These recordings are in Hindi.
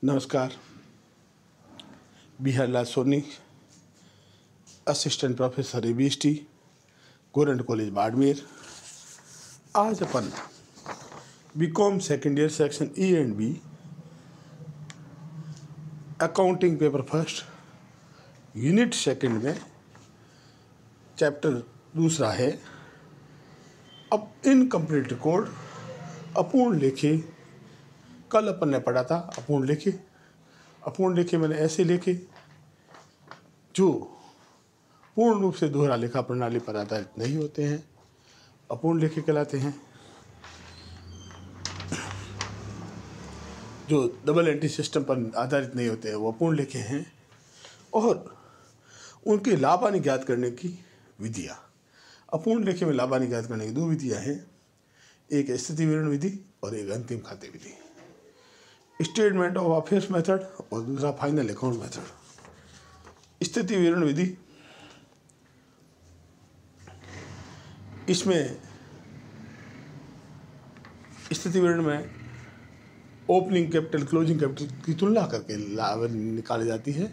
नमस्कार। Biharlal Soni, assistant professor ABST, government college Barmer. आज अपन BCom second year section E and B accounting paper first unit second में चैप्टर दूसरा है अब इनकम्प्लीट रिकॉर्ड अपूर्ण लेखे। कल अपन ने पढ़ा था अपूर्ण लेखे मैंने ऐसे लेखे जो पूर्ण रूप से दोहरा लेखा प्रणाली पर आधारित नहीं होते हैं, अपूर्ण लेखे कहलाते हैं। जो डबल एंट्री सिस्टम पर आधारित नहीं होते हैं वो अपूर्ण लेखे हैं। और उनके लाभ हानि ज्ञात करने की विधियाँ, अपूर्ण लेखे में लाभ हानि ज्ञात करने की दो विधियाँ हैं, एक स्थिति विवरण विधि और एक अंतिम खाते विधि। स्टेटमेंट ऑफ अफेयर्स मेथड और दूसरा फाइनल अकाउंट मेथड। स्थिति विवरण विधि, इसमें स्थिति विवरण में ओपनिंग कैपिटल क्लोजिंग कैपिटल की तुलना करके लाभ निकाली जाती है।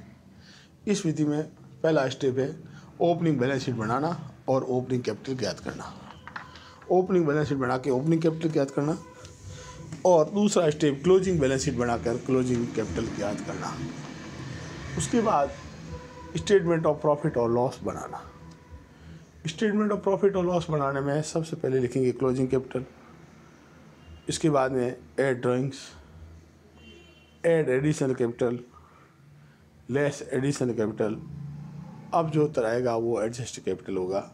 इस विधि में पहला स्टेप है ओपनिंग बैलेंस शीट बनाना और ओपनिंग कैपिटल ज्ञात करना। ओपनिंग बैलेंस शीट बना के ओपनिंग कैपिटल ज्ञात करना और दूसरा स्टेप क्लोजिंग बैलेंस शीट बनाकर क्लोजिंग कैपिटल ज्ञात करना। उसके बाद स्टेटमेंट ऑफ प्रॉफिट और loss banana. Statement of profit और लॉस बनाने में सबसे पहले लिखेंगे क्लोजिंग कैपिटल, इसके बाद में add drawings, add additional capital, less additional capital. अब जो उत्तर आएगा वो एडजस्ट कैपिटल होगा।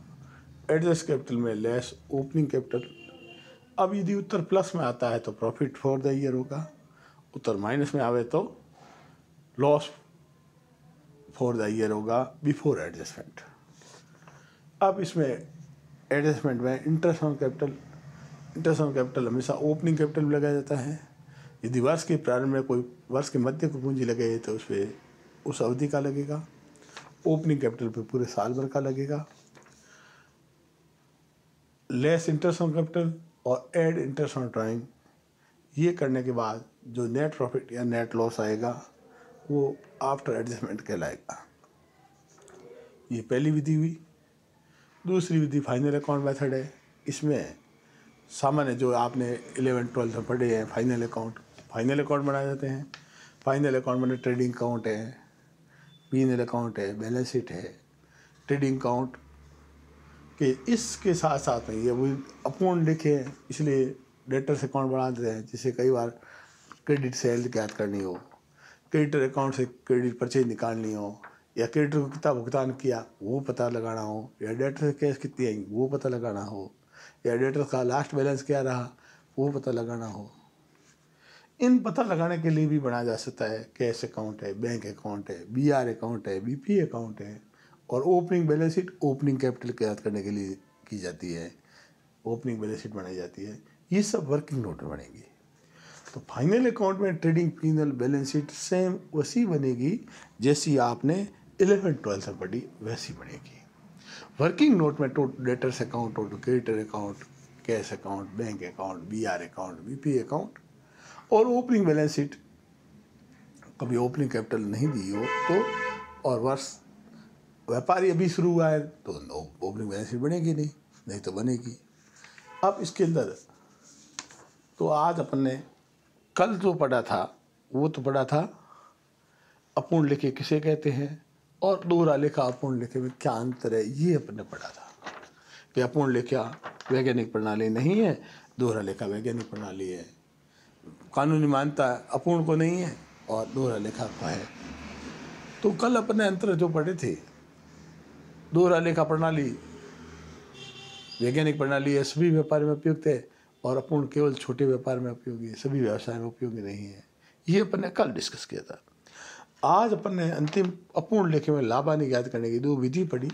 एडजस्ट कैपिटल में लेस ओपनिंग कैपिटल। अब यदि उत्तर प्लस में आता है तो प्रॉफिट फॉर द ईयर होगा, उत्तर माइनस में आवे तो लॉस फॉर द ईयर होगा बिफोर एडजस्टमेंट। अब इसमें एडजस्टमेंट में इंटरेस्ट ऑन कैपिटल हमेशा ओपनिंग कैपिटल में लगाया जाता है। यदि वर्ष के प्रारंभ में कोई वर्ष के मध्य को पूंजी लगे तो उस पर उस अवधि का लगेगा, ओपनिंग कैपिटल पे पूरे साल भर का लगेगा। लेस इंटरेस्ट ऑन कैपिटल और ऐड इंटरेस्ट ऑन ड्राइंग, ये करने के बाद जो नेट प्रॉफिट या नेट लॉस आएगा वो आफ्टर एडजस्टमेंट कहलाएगा। ये पहली विधि हुई। दूसरी विधि फाइनल अकाउंट मेथड है। इसमें सामान्य जो आपने 11-12 में पढ़े हैं फाइनल अकाउंट बनाए जाते हैं। फाइनल अकाउंट में ट्रेडिंग अकाउंट है, पीएनएल अकाउंट है, बैलेंस शीट है। ट्रेडिंग अकाउंट कि इसके साथ साथ में ये वो अपूर्ण लिखे हैं, इसलिए डेटर्स अकाउंट बना देते हैं जिससे कई बार क्रेडिट सेल ज्ञात करनी हो, क्रेडिटर अकाउंट से क्रेडिट परचेज निकालनी हो, या क्रेडिटर को कितना भुगतान किया वो पता लगाना हो, या डेटर से कैश कितनी आई वो पता लगाना हो, या डेटर का लास्ट बैलेंस क्या रहा वो पता लगाना हो। इन पता लगाने के लिए भी बनाया जा सकता है। कैश अकाउंट है, बैंक अकाउंट है, बीआर अकाउंट है, बीपी अकाउंट है। और opening balance sheet opening capital ज्ञात करने के लिए की जाती है, ओपनिंग बैलेंस शीट बनाई जाती है। ये सब वर्किंग नोट बनेगी। तो फाइनल अकाउंट में trading P and L balance sheet same वैसी बनेगी जैसी आपने 11-12 में पढ़ी वैसी बनेगी। वर्किंग नोट में total debtors account, total creditor account, cash account, bank account, BR account, BP account और ओपनिंग बैलेंस शीट। कभी ओपनिंग कैपिटल नहीं दी हो तो और वर्ष व्यापारी अभी शुरू हुआ है तो ओपनिंग बैलेंस शीट बनेगी नहीं तो बनेगी। अब इसके अंदर तो आज अपन ने कल जो पढ़ा था वो तो पढ़ा था अपूर्ण लेखे किसे कहते हैं और दोहरा लेखा अपूर्ण लेखे में क्या अंतर है, ये अपन ने पढ़ा था कि अपूर्ण लेखा वैज्ञानिक प्रणाली नहीं है, दोहरा लेखा वैज्ञानिक प्रणाली है। कानूनी मान्यता अपूर्ण को नहीं है और दोहरा लेखा को है। तो कल अपन ने अंतर जो पढ़े थे, दोहरा लेखा प्रणाली वैज्ञानिक प्रणाली है, सभी व्यापार में उपयुक्त है, और अपूर्ण केवल छोटे व्यापार में उपयोगी है, सभी व्यवसाय में उपयोगी नहीं है। ये अपन ने कल डिस्कस किया था। आज अपन ने अंतिम अपूर्ण लेखे में लाभ हानि ज्ञात करने की दो विधि पढ़ी,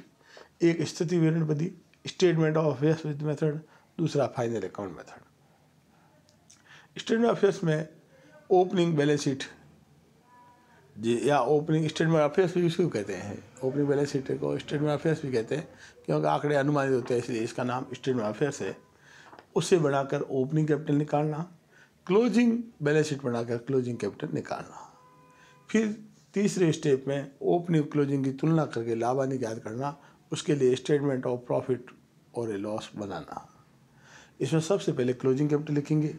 एक स्थिति विवरण विधि स्टेटमेंट ऑफ अफेयर्स मेथड, दूसरा final account method. Statement of affairs में ओपनिंग बैलेंस शीट या ओपनिंग स्टेटमेंट अफेयर्स भी इसको कहते हैं, ओपनिंग बैलेंस शीट को स्टेटमेंट अफेयर्स भी कहते हैं क्योंकि आंकड़े अनुमानित होते हैं इसलिए इसका नाम स्टेटमेंट अफेयर्स है। उससे बनाकर ओपनिंग कैपिटल निकालना, क्लोजिंग बैलेंस शीट बनाकर क्लोजिंग कैपिटल निकालना। फिर तीसरे स्टेप में ओपनिंग क्लोजिंग की तुलना करके लाभ हानि ज्ञात करना, उसके लिए स्टेटमेंट ऑफ प्रॉफिट और ए लॉस बनाना। इसमें सबसे पहले क्लोजिंग कैपिटल लिखेंगे।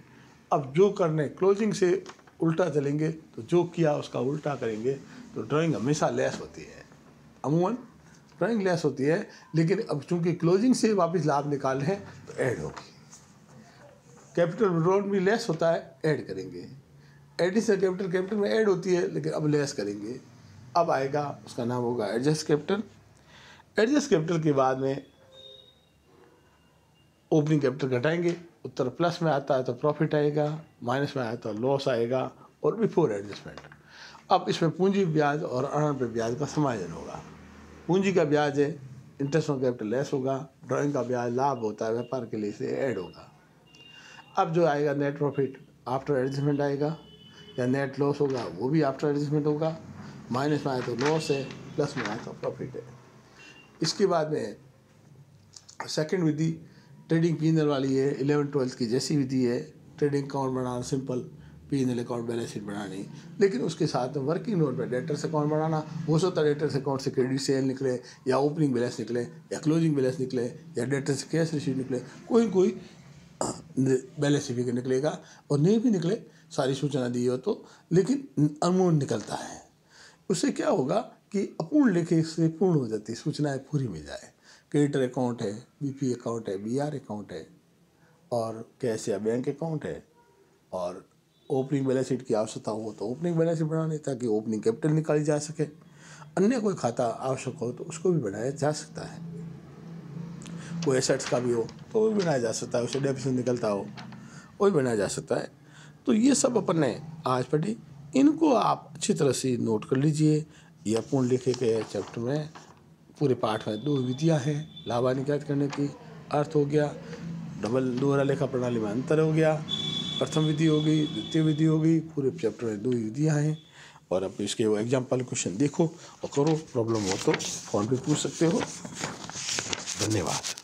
अब जो करने क्लोजिंग से उल्टा चलेंगे तो जो किया उसका उल्टा करेंगे तो ड्राइंग हमेशा लेस होती है, अमूमन ड्राइंग लेस होती है, लेकिन अब चूंकि क्लोजिंग से वापस लाभ निकाल रहे हैं तो ऐड होगी। कैपिटल विड्रॉल भी लेस होता है, ऐड करेंगे। एडिशनल कैपिटल में ऐड होती है लेकिन अब लेस करेंगे। अब आएगा उसका नाम होगा एडजस्ट कैपिटल। एडजस्ट कैपिटल के बाद में ओपनिंग कैपिटल घटाएंगे, उत्तर प्लस में आता है तो प्रॉफिट आएगा, माइनस में आया तो लॉस आएगा, और बिफोर एडजस्टमेंट। अब इसमें पूंजी ब्याज और अर्न पे ब्याज का समायोजन होगा। पूंजी का ब्याज है, इंटरेस्ट ऑन कैपिटल लेस होगा, ड्राइंग का ब्याज लाभ होता है व्यापार के लिए, से ऐड होगा। अब जो आएगा नेट प्रॉफिट आफ्टर एडजस्टमेंट आएगा, या नेट लॉस होगा वो भी आफ्टर एडजस्टमेंट होगा, माइनस में आया तो लॉस है, प्लस में आया तो प्रॉफिट है। इसके बाद में सेकंड विधि ट्रेडिंग P&L वाली है, 11-12 की जैसी विधि है। ट्रेडिंग अकाउंट बनाना simple, P&L account balance sheet बनानी, लेकिन उसके साथ में वर्किंग नोट में डेटर्स अकाउंट बनाना। हो सकता है डेटर्स अकाउंट से क्रेडिट सेल निकले, या ओपनिंग बैलेंस निकले, या क्लोजिंग बैलेंस निकले, या डेटर्स से कैश रिसीव निकले, कोई बैलेंस शीट निकलेगा, और नहीं भी निकले सारी सूचना दी हो तो, लेकिन अमूमन निकलता है। उससे क्या होगा कि अपूर्ण लेखे से पूर्ण हो जाती है, सूचनाएं पूरी मिल जाए। क्रेडिटर अकाउंट है, BP अकाउंट है, BR अकाउंट है, और कैश या बैंक अकाउंट है, और ओपनिंग बैलेंस शीट की आवश्यकता हो तो ओपनिंग बैलेंस शीट बनाने, ताकि ओपनिंग कैपिटल निकाली जा सके। अन्य कोई खाता आवश्यक हो तो उसको भी बनाया जा सकता है। कोई एसेट्स का भी हो तो वो भी बनाया जा सकता है, उससे डेफिसिट निकलता हो वो भी बनाया जा सकता है। तो ये सब अपन ने आज पढ़ी, इनको आप अच्छी तरह से नोट कर लीजिए। ये अपूर्ण लेखे के चैप्टर में पूरे पाठ में 2 विधियाँ हैं लाभ हानि ज्ञात करने की। अर्थ हो गया, डबल दोहरा लेखा प्रणाली में अंतर हो गया, प्रथम विधि होगी, द्वितीय विधि होगी। पूरे चैप्टर में 2 विधियाँ हैं, और अब इसके वो एग्जाम्पल क्वेश्चन देखो और करो। प्रॉब्लम हो तो फोन पे पूछ सकते हो। धन्यवाद।